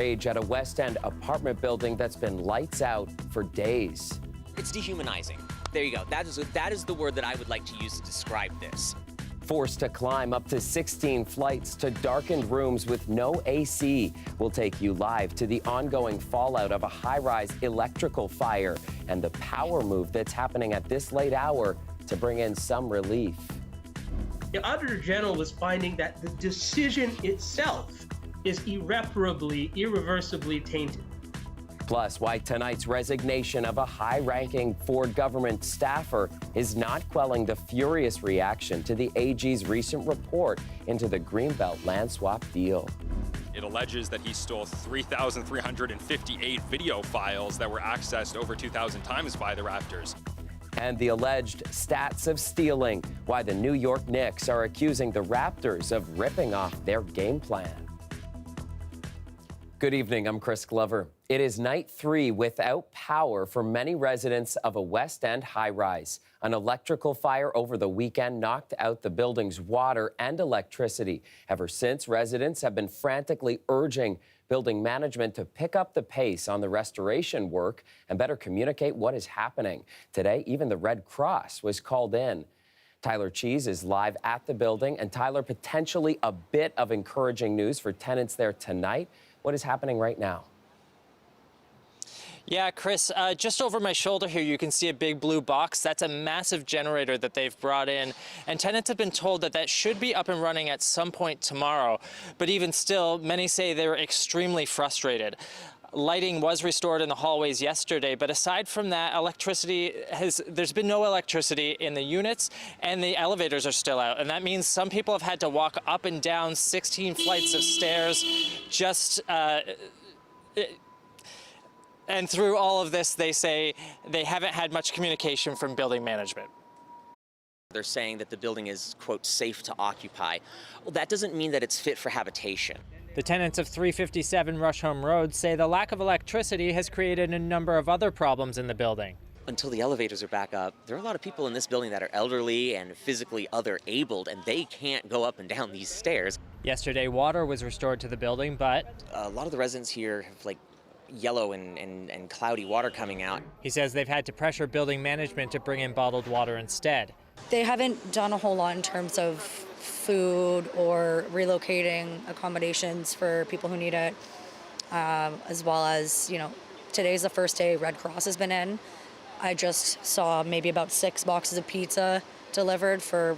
Rage at a West End apartment building that's been lights out for days. It's dehumanizing. There you go. That is the word that I would like to use to describe this. Forced to climb up to 16 flights to darkened rooms with no AC. We'll take you live to the ongoing fallout of a high-rise electrical fire and the power move that's happening at this late hour to bring in some relief. The Auditor General was finding that the decision itself is irreversibly tainted. Plus, why tonight's resignation of a high-ranking Ford government staffer is not quelling the furious reaction to the AG's recent report into the Greenbelt land swap deal. It alleges that he stole 3,358 video files that were accessed over 2,000 times by the Raptors. And the alleged stats of stealing, why the New York Knicks are accusing the Raptors of ripping off their game plan. Good evening, I'm Chris Glover. It is night 3 without power for many residents of a West End high-rise. An electrical fire over the weekend knocked out the building's water and electricity. Ever since, residents have been frantically urging building management to pick up the pace on the restoration work and better communicate what is happening. Today, even the Red Cross was called in. Tyler Cheese is live at the building. And Tyler, potentially a bit of encouraging news for tenants there tonight. What is happening right now? Yeah, Chris, just over my shoulder here, you can see a big blue box. That's a massive generator that they've brought in. And tenants have been told that that should be up and running at some point tomorrow. But even still, many say they're extremely frustrated. Lighting was restored in the hallways yesterday, but aside from that, there's been no electricity in the units, and the elevators are still out. And that means some people have had to walk up and down 16 flights of stairs and through all of this, they say they haven't had much communication from building management. They're saying that the building is, quote, safe to occupy. Well, that doesn't mean that it's fit for habitation. The tenants of 357 Rusholme Road say the lack of electricity has created a number of other problems in the building. Until the elevators are back up, there are a lot of people in this building that are elderly and physically other-abled, and they can't go up and down these stairs. Yesterday, water was restored to the building, but a lot of the residents here have, yellow and cloudy water coming out. He says they've had to pressure building management to bring in bottled water instead. They haven't done a whole lot in terms of food or relocating accommodations for people who need it, as well as, today's the first day Red Cross has been in. I just saw maybe about 6 boxes of pizza delivered for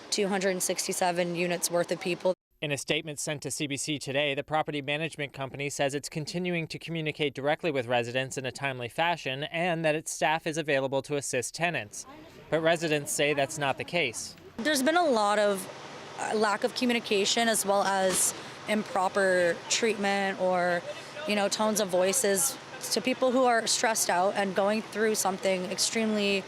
267 units worth of people. In a statement sent to CBC today, the property management company says it's continuing to communicate directly with residents in a timely fashion and that its staff is available to assist tenants. But residents say that's not the case. There's been a lot of lack of communication as well as improper treatment or, tones of voices to people who are stressed out and going through something extremely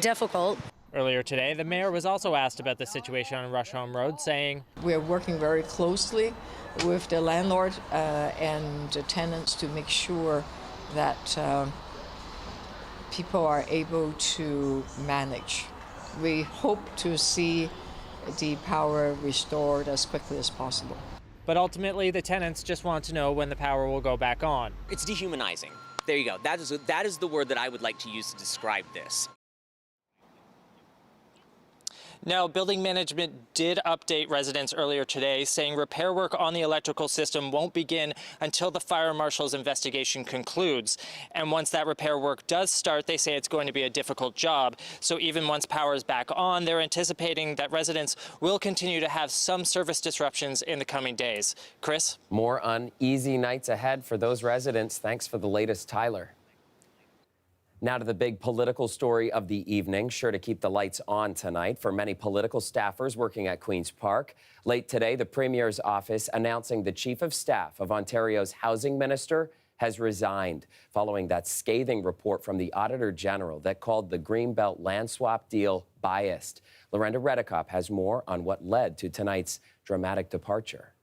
difficult. Earlier today, the mayor was also asked about the situation on Rusholme Road, saying, "We're working very closely with the landlord and the tenants to make sure that people are able to manage. We hope to see the power restored as quickly as possible." But ultimately, the tenants just want to know when the power will go back on. It's dehumanizing. There you go. That is the word that I would like to use to describe this. Now, building management did update residents earlier today, saying repair work on the electrical system won't begin until the fire marshal's investigation concludes. And once that repair work does start, they say it's going to be a difficult job. So even once power is back on, they're anticipating that residents will continue to have some service disruptions in the coming days. Chris? More uneasy nights ahead for those residents. Thanks for the latest, Tyler. Now to the big political story of the evening. Sure to keep the lights on tonight for many political staffers working at Queen's Park. Late today, the Premier's office announcing the Chief of Staff of Ontario's Housing Minister has resigned following that scathing report from the Auditor General that called the Greenbelt land swap deal biased. Lorenda Redekop has more on what led to tonight's dramatic departure.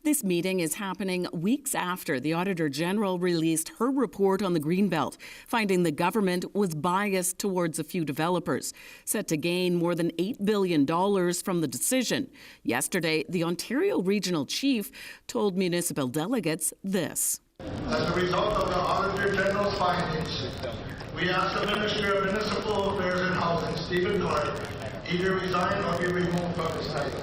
This meeting is happening weeks after the Auditor General released her report on the Greenbelt, finding the government was biased towards a few developers, set to gain more than $8 billion from the decision. Yesterday, the Ontario Regional Chief told municipal delegates this. As a result of the Auditor General's findings, we ask the Minister of Municipal Affairs and Housing, Stephen Clark, either resign or be removed from his title.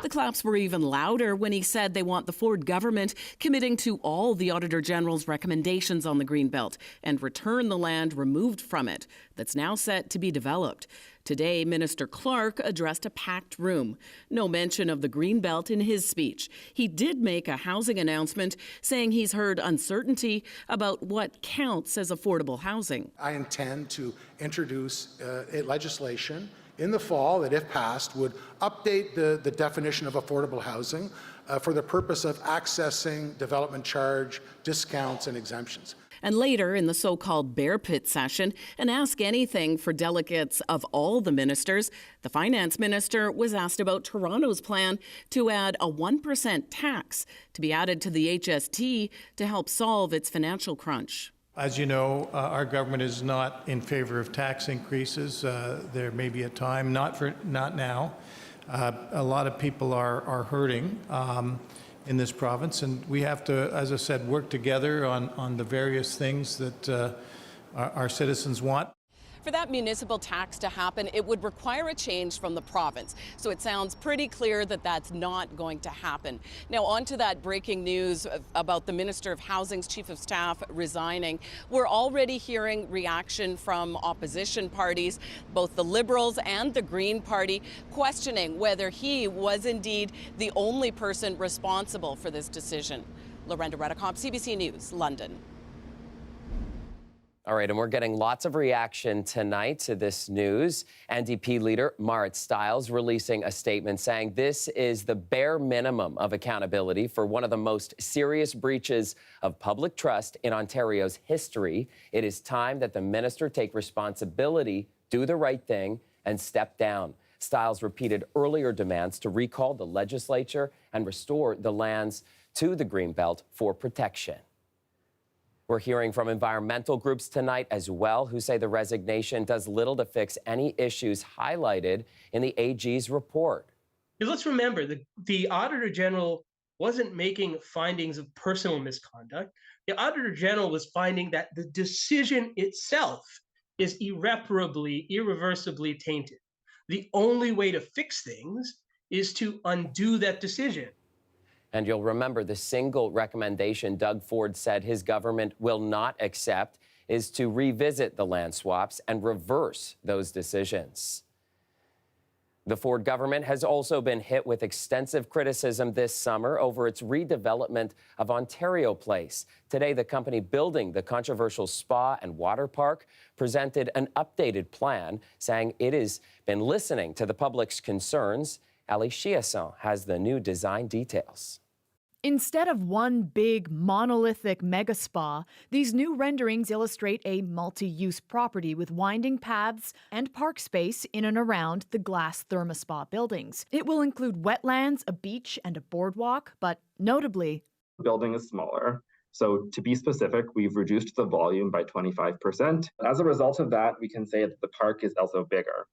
The claps were even louder when he said they want the Ford government committing to all the Auditor General's recommendations on the Greenbelt and return the land removed from it that's now set to be developed. Today, Minister Clark addressed a packed room. No mention of the Greenbelt in his speech. He did make a housing announcement saying he's heard uncertainty about what counts as affordable housing. I intend to introduce legislation in the fall that, if passed, would update the definition of affordable housing for the purpose of accessing development charge, discounts, and exemptions. And later in the so-called bear pit session, an Ask Anything for delegates of all the ministers, the finance minister was asked about Toronto's plan to add a 1% tax to be added to the HST to help solve its financial crunch. As you know, our government is not in favor of tax increases. There may be a time, not now. A lot of people are hurting in this province, and we have to, as I said, work together on the various things that our citizens want. For that municipal tax to happen, it would require a change from the province. So it sounds pretty clear that that's not going to happen. Now, on to that breaking news about the Minister of Housing's Chief of Staff resigning. We're already hearing reaction from opposition parties, both the Liberals and the Green Party, questioning whether he was indeed the only person responsible for this decision. Lorenda Redicomp, CBC News, London. All right, and we're getting lots of reaction tonight to this news. NDP leader Marit Stiles releasing a statement saying this is the bare minimum of accountability for one of the most serious breaches of public trust in Ontario's history. It is time that the minister take responsibility, do the right thing, and step down. Stiles repeated earlier demands to recall the legislature and restore the lands to the Greenbelt for protection. We're hearing from environmental groups tonight as well, who say the resignation does little to fix any issues highlighted in the AG's report. Let's remember, the Auditor General wasn't making findings of personal misconduct. The Auditor General was finding that the decision itself is irreversibly tainted. The only way to fix things is to undo that decision. And you'll remember the single recommendation Doug Ford said his government will not accept is to revisit the land swaps and reverse those decisions. The Ford government has also been hit with extensive criticism this summer over its redevelopment of Ontario Place. Today, the company building the controversial spa and water park presented an updated plan, saying it has been listening to the public's concerns. Ali Chiasson has the new design details. Instead of one big monolithic mega spa, these new renderings illustrate a multi-use property with winding paths and park space in and around the glass ThermaSpa buildings. It will include wetlands, a beach, and a boardwalk, but notably, the building is smaller. So to be specific, we've reduced the volume by 25%. As a result of that, we can say that the park is also bigger.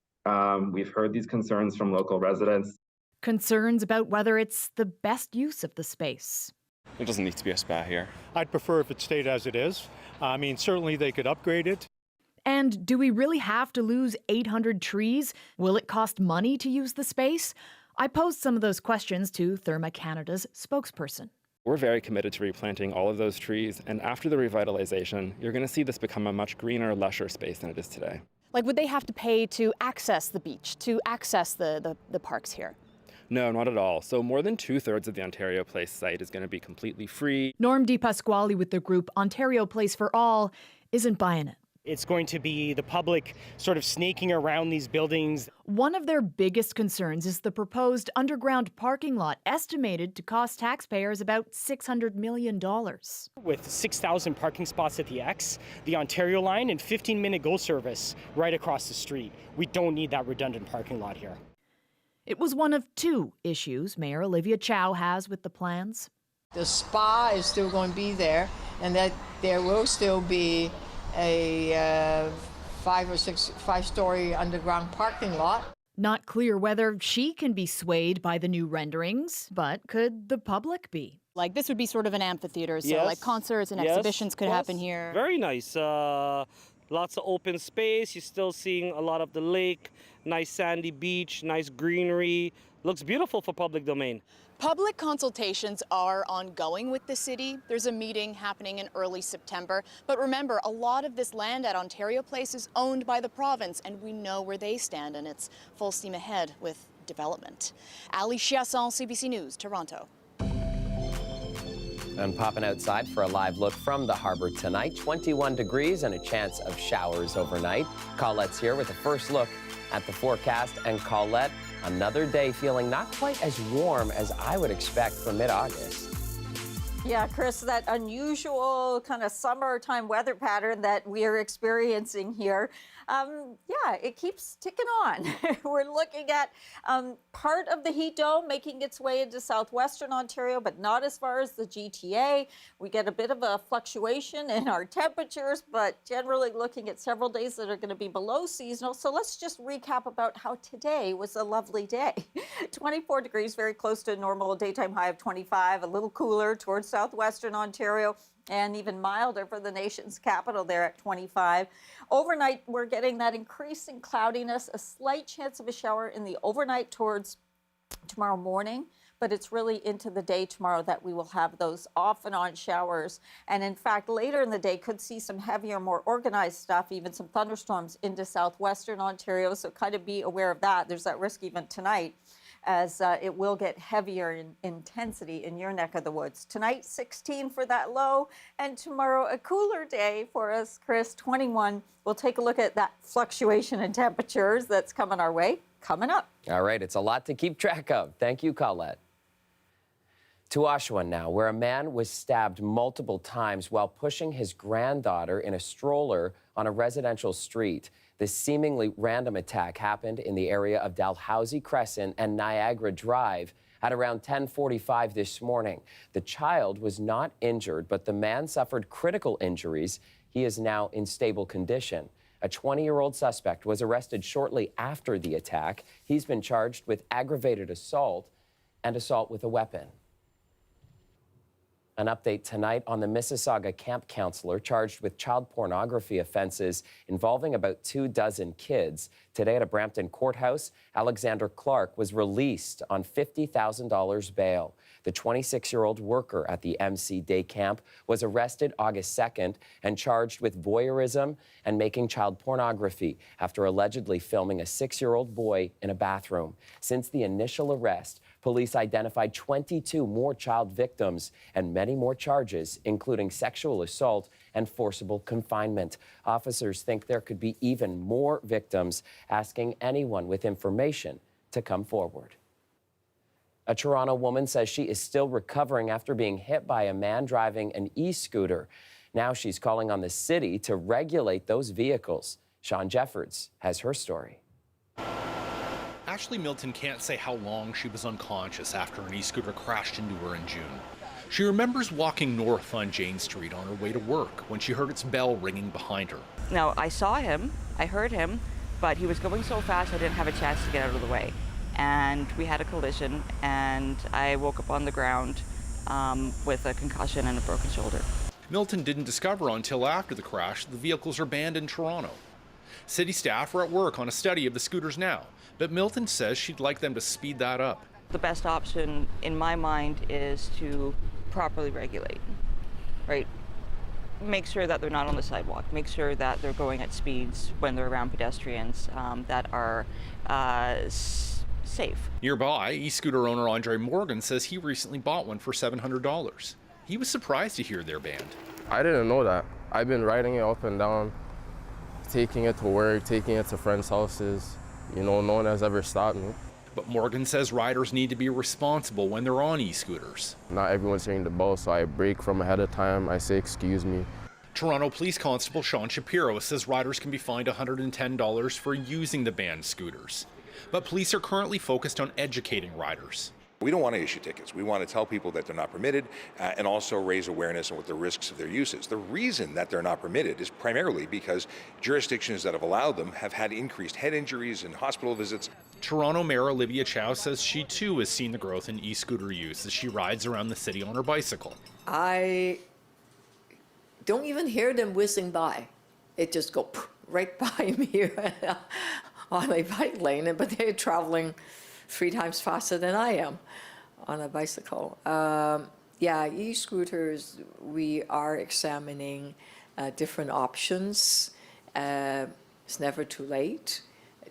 We've heard these concerns from local residents. Concerns about whether it's the best use of the space. There doesn't need to be a spa here. I'd prefer if it stayed as it is. I mean, certainly they could upgrade it. And do we really have to lose 800 trees? Will it cost money to use the space? I posed some of those questions to Therma Canada's spokesperson. We're very committed to replanting all of those trees, and after the revitalization, you're going to see this become a much greener, lusher space than it is today. Like, would they have to pay to access the beach, to access the parks here? No, not at all. So more than 2/3 of the Ontario Place site is going to be completely free. Norm DiPasquale with the group Ontario Place for All isn't buying it. It's going to be the public sort of snaking around these buildings. One of their biggest concerns is the proposed underground parking lot, estimated to cost taxpayers about $600 million. With 6,000 parking spots at the X, the Ontario line, and 15-minute GO service right across the street. We don't need that redundant parking lot here. It was one of two issues Mayor Olivia Chow has with the plans. The spa is still going to be there, and that there will still be a 5-story underground parking lot. Not clear whether she can be swayed by the new renderings, but could the public be? Like, this would be sort of an amphitheater, so Yes. like concerts and Yes. exhibitions could Yes. happen here. Very nice. Lots of open space. You're still seeing a lot of the lake, nice sandy beach, nice greenery. Looks beautiful for public domain. Public consultations are ongoing with the city. There's a meeting happening in early September. But remember, a lot of this land at Ontario Place is owned by the province, and we know where they stand, and it's full steam ahead with development. Ali Chiasson, CBC News, Toronto. And popping outside for a live look from the harbor tonight. 21 degrees and a chance of showers overnight. Colette's here with a first look at the forecast. And Colette, another day feeling not quite as warm as I would expect for mid-August. Yeah, Chris, that unusual kind of summertime weather pattern that we are experiencing here, yeah, it keeps ticking on. We're looking at part of the heat dome making its way into southwestern Ontario, but not as far as the GTA. We get a bit of a fluctuation in our temperatures, but generally looking at several days that are going to be below seasonal. So let's just recap about how today was a lovely day. 24 degrees, very close to a normal daytime high of 25, a little cooler towards southwestern Ontario, and even milder for the nation's capital there at 25. Overnight, we're getting that increasing cloudiness, a slight chance of a shower in the overnight towards tomorrow morning, but it's really into the day tomorrow that we will have those off and on showers. And in fact, later in the day could see some heavier, more organized stuff, even some thunderstorms into southwestern Ontario. So kind of be aware of that. There's that risk even tonight, as it will get heavier in intensity in your neck of the woods. Tonight, 16 for that low, and tomorrow a cooler day for us, Chris, 21. We'll take a look at that fluctuation in temperatures that's coming our way, coming up. All right, it's a lot to keep track of. Thank you, Colette. To Oshawa now, where a man was stabbed multiple times while pushing his granddaughter in a stroller on a residential street. This seemingly random attack happened in the area of Dalhousie Crescent and Niagara Drive at around 10:45 this morning. The child was not injured, but the man suffered critical injuries. He is now in stable condition. A 20-year-old suspect was arrested shortly after the attack. He's been charged with aggravated assault and assault with a weapon. An update tonight on the Mississauga camp counselor charged with child pornography offenses involving about 24 kids. Today at a Brampton courthouse, Alexander Clark was released on $50,000 bail. The 26-year-old worker at the MC Day Camp was arrested August 2nd and charged with voyeurism and making child pornography after allegedly filming a 6-year-old boy in a bathroom. Since the initial arrest, police identified 22 more child victims and many more charges, including sexual assault and forcible confinement. Officers think there could be even more victims, asking anyone with information to come forward. A Toronto woman says she is still recovering after being hit by a man driving an e-scooter. Now she's calling on the city to regulate those vehicles. Sean Jeffords has her story. Ashley Milton can't say how long she was unconscious after an e-scooter crashed into her in June. She remembers walking north on Jane Street on her way to work when she heard its bell ringing behind her. Now, I saw him, I heard him, but he was going so fast I didn't have a chance to get out of the way. And we had a collision, and I woke up on the ground with a concussion and a broken shoulder. Milton didn't discover until after the crash the vehicles are banned in Toronto. City staff are at work on a study of the scooters now, but Milton says she'd like them to speed that up. The best option in my mind is to properly regulate, right? Make sure that they're not on the sidewalk, make sure that they're going at speeds when they're around pedestrians that are safe. Nearby, e-scooter owner Andre Morgan says he recently bought one for $700. He was surprised to hear they're banned. I didn't know that. I've been riding it up and down taking it to work, taking it to friends' houses. You know, no one has ever stopped me. But Morgan says riders need to be responsible when they're on e-scooters. Not everyone's ringing the bell, so I brake from ahead of time. I say, excuse me. Toronto Police Constable Sean Shapiro says riders can be fined $110 for using the banned scooters. But police are currently focused on educating riders. We don't want to issue tickets. We want to tell people that they're not permitted and also raise awareness on what the risks of their use is. The reason that they're not permitted is primarily because jurisdictions that have allowed them have had increased head injuries and hospital visits. Toronto Mayor Olivia Chow says she too has seen the growth in e-scooter use as she rides around the city on her bicycle. I don't even hear them whizzing by. It just goes right by me on a bike lane, but they're traveling 3 times faster than I am on a bicycle. Yeah, e-scooters, we are examining different options. It's never too late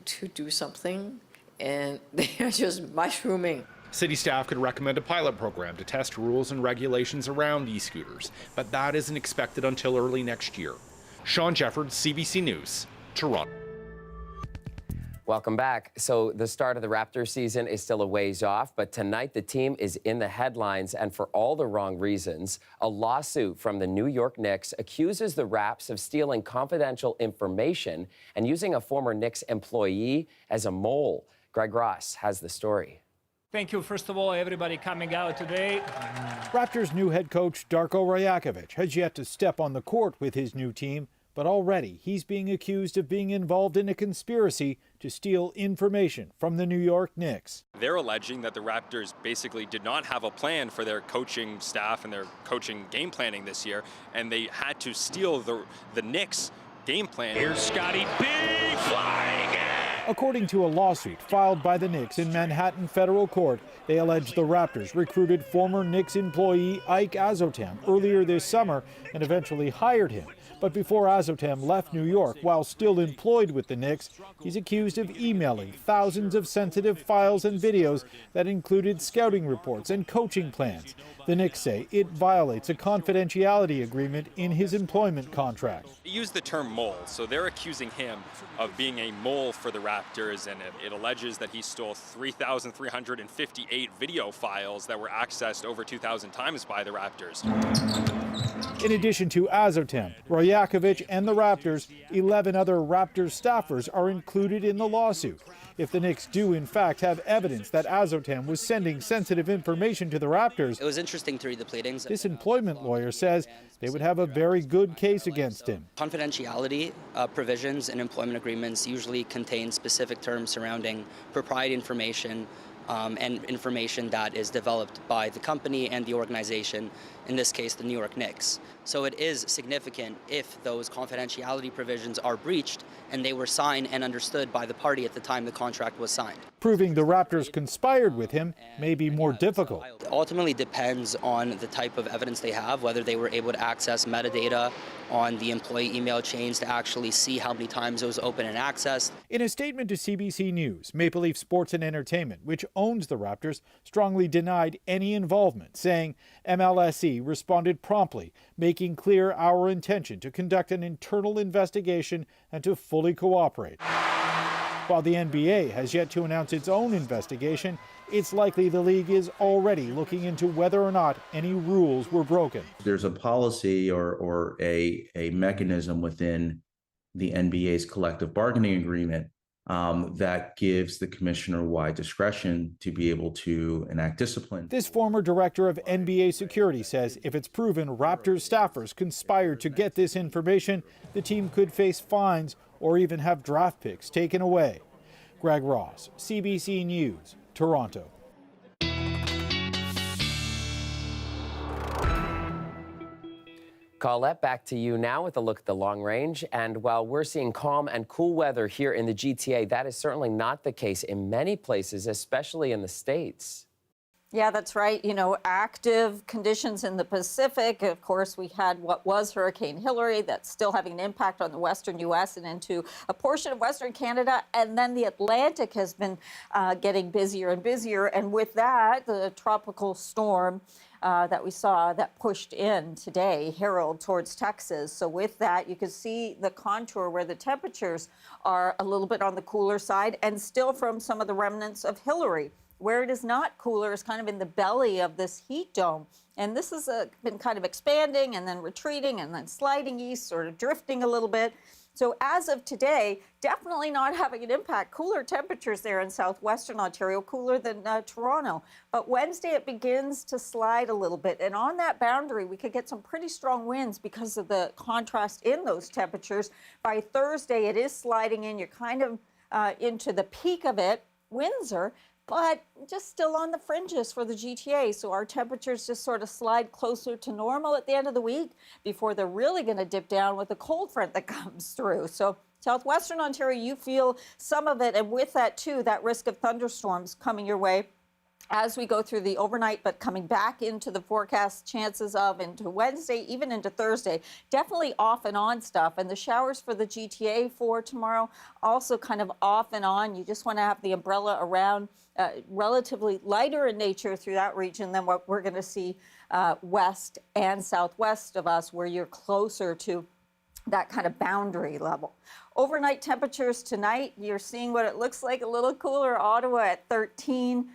to do something, and they are just mushrooming. City staff could recommend a pilot program to test rules and regulations around e-scooters, but that isn't expected until early next year. Sean Jeffords, CBC News, Toronto. Welcome back. So the start of the Raptors season is still a ways off, but tonight the team is in the headlines, and for all the wrong reasons. A lawsuit from the New York Knicks accuses the Raps of stealing confidential information and using a former Knicks employee as a mole. Greg Ross has the story. Thank you, first of all, everybody coming out today. Raptors' new head coach, Darko Rajakovic, has yet to step on the court with his new team, but already he's being accused of being involved in a conspiracy to steal information from the New York Knicks. They're alleging that the Raptors basically did not have a plan for their coaching staff and their coaching game planning this year, and they had to steal the Knicks game plan. Here's Scotty B flying in. According to a lawsuit filed by the Knicks in Manhattan federal court, they allege the Raptors recruited former Knicks employee Ike Azotam earlier this summer and eventually hired him. But before Azotam left New York while still employed with the Knicks, he's accused of emailing thousands of sensitive files and videos that included scouting reports and coaching plans. The Knicks say it violates a confidentiality agreement in his employment contract. They use the term mole, so they're accusing him of being a mole for the Raptors, and it alleges that he stole 3,358 video files that were accessed over 2,000 times by the Raptors. In addition to Azotam, Rajakovic, and the Raptors, 11 other Raptors staffers are included in the lawsuit. If the Knicks do in fact have evidence that Azotam was sending sensitive information to the Raptors, it was interesting to read the pleadings. This employment lawyer says they would have a very good case against him. Confidentiality provisions in employment agreements usually contain specific terms surrounding proprietary information and information that is developed by the company and the organization, in this case the New York Knicks. So it is significant if those confidentiality provisions are breached and they were signed and understood by the party at the time the contract was signed. Proving the Raptors conspired with him may be more difficult. It ultimately depends on the type of evidence they have, whether they were able to access metadata on the employee email chains to actually see how many times it was open and accessed. In a statement to CBC News, Maple Leaf Sports and Entertainment, which owns the Raptors, strongly denied any involvement, saying MLSE responded promptly, making clear our intention to conduct an internal investigation and to fully cooperate. While the NBA has yet to announce its own investigation, it's likely the league is already looking into whether or not any rules were broken. There's a policy or a mechanism within the NBA's collective bargaining agreement that gives the commissioner wide discretion to be able to enact discipline. This former director of NBA security says if it's proven Raptors staffers conspired to get this information, the team could face fines or even have draft picks taken away. Greg Ross, CBC News, Toronto. Colette, back to you now with a look at the long range. And while we're seeing calm and cool weather here in the GTA, that is certainly not the case in many places, especially in the States. Yeah, that's right. You know, active conditions in the Pacific. Of course, we had what was Hurricane Hillary that's still having an impact on the western U.S. and into a portion of Western Canada. And then the Atlantic has been getting busier and busier. And with that, the tropical storm that we saw that pushed in today, Harold towards Texas. So with that, you can see the contour where the temperatures are a little bit on the cooler side and still from some of the remnants of Hillary. Where it is not cooler is kind of in the belly of this heat dome. And this has been kind of expanding and then retreating and then sliding east, sort of drifting a little bit. So as of today, definitely not having an impact. Cooler temperatures there in southwestern Ontario, cooler than Toronto. But Wednesday, it begins to slide a little bit. And on that boundary, we could get some pretty strong winds because of the contrast in those temperatures. By Thursday, it is sliding in. You're kind of into the peak of it, Windsor, but just still on the fringes for the GTA. So our temperatures just sort of slide closer to normal at the end of the week before they're really going to dip down with the cold front that comes through. So southwestern Ontario, you feel some of it. And with that, too, that risk of thunderstorms coming your way as we go through the overnight, but coming back into the forecast, chances of into Wednesday, even into Thursday, definitely off and on stuff. And the showers for the GTA for tomorrow, also kind of off and on. You just want to have the umbrella around, relatively lighter in nature through that region than what we're going to see west and southwest of us, where you're closer to that kind of boundary level. Overnight temperatures tonight, you're seeing what it looks like, a little cooler. Ottawa at 13.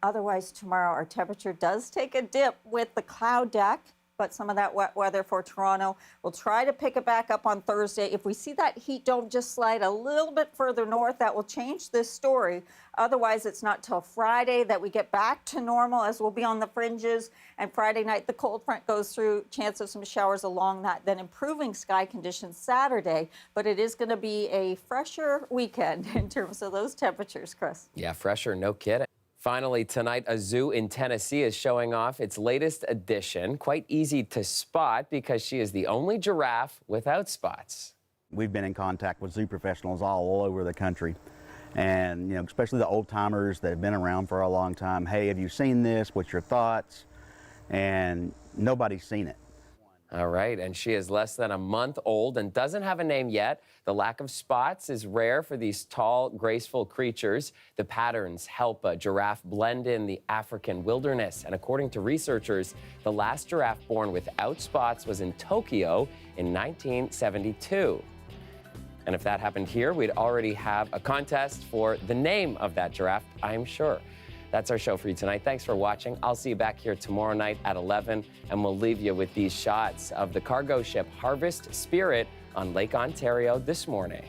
Otherwise, tomorrow our temperature does take a dip with the cloud deck, but some of that wet weather for Toronto. We'll try to pick it back up on Thursday. If we see that heat dome just slide a little bit further north, that will change this story. Otherwise, it's not till Friday that we get back to normal, as we'll be on the fringes. And Friday night, the cold front goes through, chance of some showers along that, then improving sky conditions Saturday. But it is going to be a fresher weekend in terms of those temperatures, Chris. Yeah, fresher, no kidding. Finally, tonight, a zoo in Tennessee is showing off its latest addition. Quite easy to spot because she is the only giraffe without spots. We've been in contact with zoo professionals all over the country. And, you know, especially the old timers that have been around for a long time. Hey, have you seen this? What's your thoughts? And nobody's seen it. All right, and she is less than a month old and doesn't have a name yet. The lack of spots is rare for these tall, graceful creatures. The patterns help a giraffe blend in the African wilderness. And according to researchers, the last giraffe born without spots was in Tokyo in 1972. And if that happened here, we'd already have a contest for the name of that giraffe, I'm sure. That's our show for you tonight. Thanks for watching. I'll see you back here tomorrow night at 11, and we'll leave you with these shots of the cargo ship Harvest Spirit on Lake Ontario this morning.